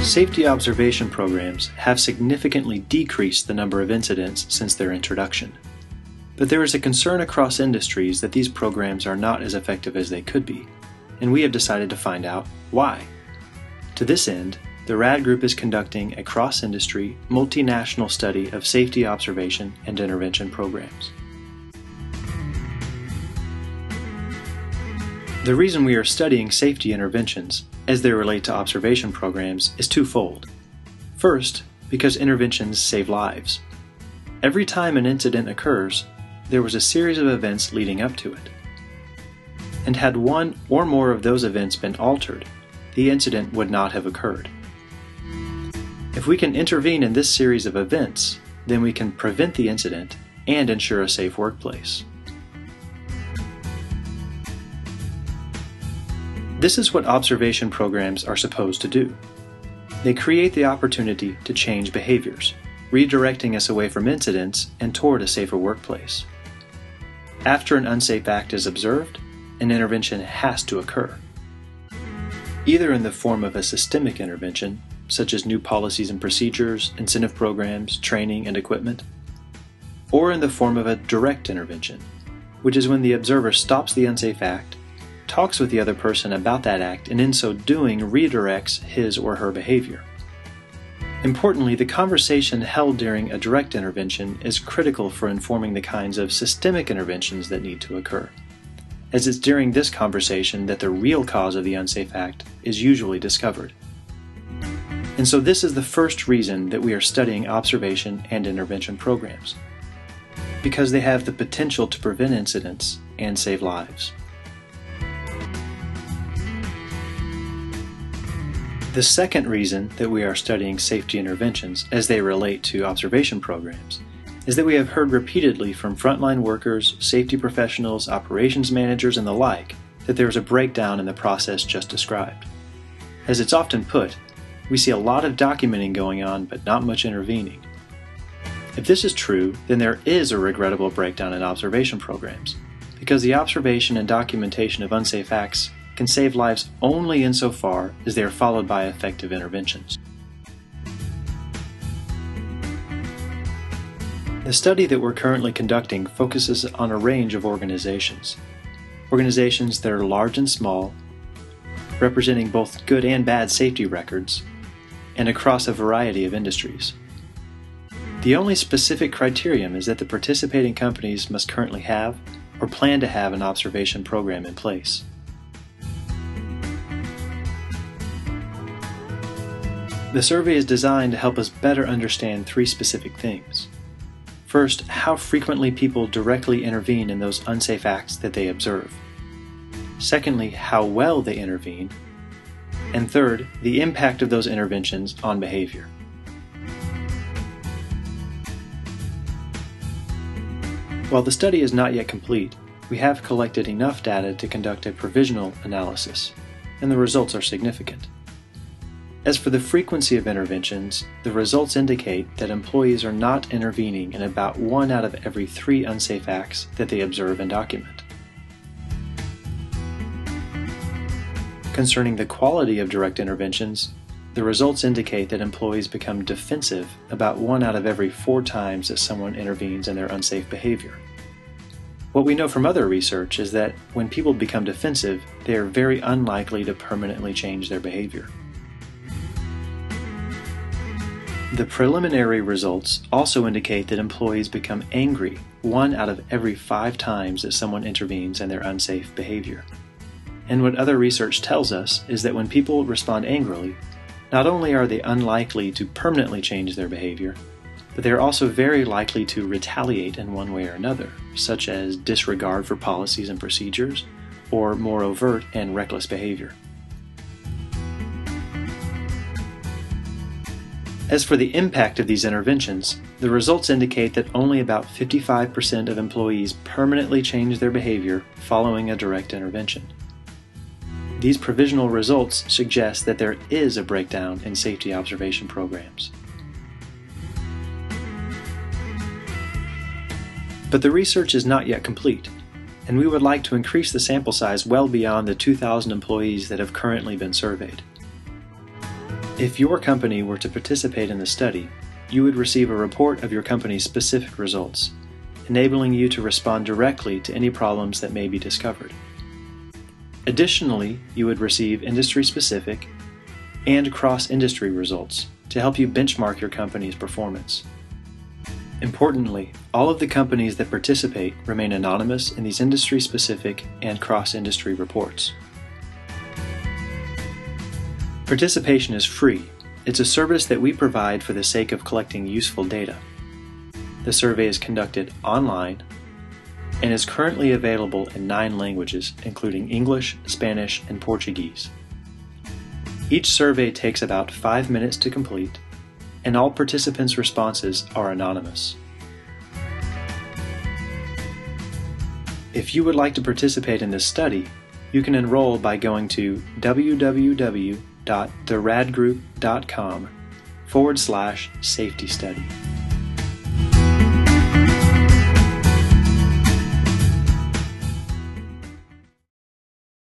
Safety observation programs have significantly decreased the number of incidents since their introduction. But there is a concern across industries that these programs are not as effective as they could be, and we have decided to find out why. To this end, the RAD Group is conducting a cross-industry, multinational study of safety observation and intervention programs. The reason we are studying safety interventions as they relate to observation programs is twofold. First, because interventions save lives. Every time an incident occurs, there was a series of events leading up to it. And had one or more of those events been altered, the incident would not have occurred. If we can intervene in this series of events, then we can prevent the incident and ensure a safe workplace. This is what observation programs are supposed to do. They create the opportunity to change behaviors, redirecting us away from incidents and toward a safer workplace. After an unsafe act is observed, an intervention has to occur. Either in the form of a systemic intervention, such as new policies and procedures, incentive programs, training, and equipment, or in the form of a direct intervention, which is when the observer stops the unsafe act, talks with the other person about that act, and in so doing redirects his or her behavior. Importantly, the conversation held during a direct intervention is critical for informing the kinds of systemic interventions that need to occur, as it's during this conversation that the real cause of the unsafe act is usually discovered. And so this is the first reason that we are studying observation and intervention programs, because they have the potential to prevent incidents and save lives. The second reason that we are studying safety interventions as they relate to observation programs is that we have heard repeatedly from frontline workers, safety professionals, operations managers, and the like that there is a breakdown in the process just described. As it's often put, we see a lot of documenting going on but not much intervening. If this is true, then there is a regrettable breakdown in observation programs, because the observation and documentation of unsafe acts can save lives only insofar as they are followed by effective interventions. The study that we're currently conducting focuses on a range of organizations. Organizations that are large and small, representing both good and bad safety records, and across a variety of industries. The only specific criterion is that the participating companies must currently have or plan to have an observation program in place. The survey is designed to help us better understand three specific things. First, how frequently people directly intervene in those unsafe acts that they observe. Secondly, how well they intervene. And third, the impact of those interventions on behavior. While the study is not yet complete, we have collected enough data to conduct a provisional analysis, and the results are significant. As for the frequency of interventions, the results indicate that employees are not intervening in about 1 out of every 3 unsafe acts that they observe and document. Concerning the quality of direct interventions, the results indicate that employees become defensive about 1 out of every 4 times that someone intervenes in their unsafe behavior. What we know from other research is that when people become defensive, they are very unlikely to permanently change their behavior. The preliminary results also indicate that employees become angry 1 out of every 5 times that someone intervenes in their unsafe behavior. And what other research tells us is that when people respond angrily, not only are they unlikely to permanently change their behavior, but they are also very likely to retaliate in one way or another, such as disregard for policies and procedures, or more overt and reckless behavior. As for the impact of these interventions, the results indicate that only about 55% of employees permanently change their behavior following a direct intervention. These provisional results suggest that there is a breakdown in safety observation programs. But the research is not yet complete, and we would like to increase the sample size well beyond the 2,000 employees that have currently been surveyed. If your company were to participate in the study, you would receive a report of your company's specific results, enabling you to respond directly to any problems that may be discovered. Additionally, you would receive industry-specific and cross-industry results to help you benchmark your company's performance. Importantly, all of the companies that participate remain anonymous in these industry-specific and cross-industry reports. Participation is free. It's a service that we provide for the sake of collecting useful data. The survey is conducted online and is currently available in 9 languages, including English, Spanish, and Portuguese. Each survey takes about 5 minutes to complete, and all participants' responses are anonymous. If you would like to participate in this study, you can enroll by going to www.theradgroup.com/safety study.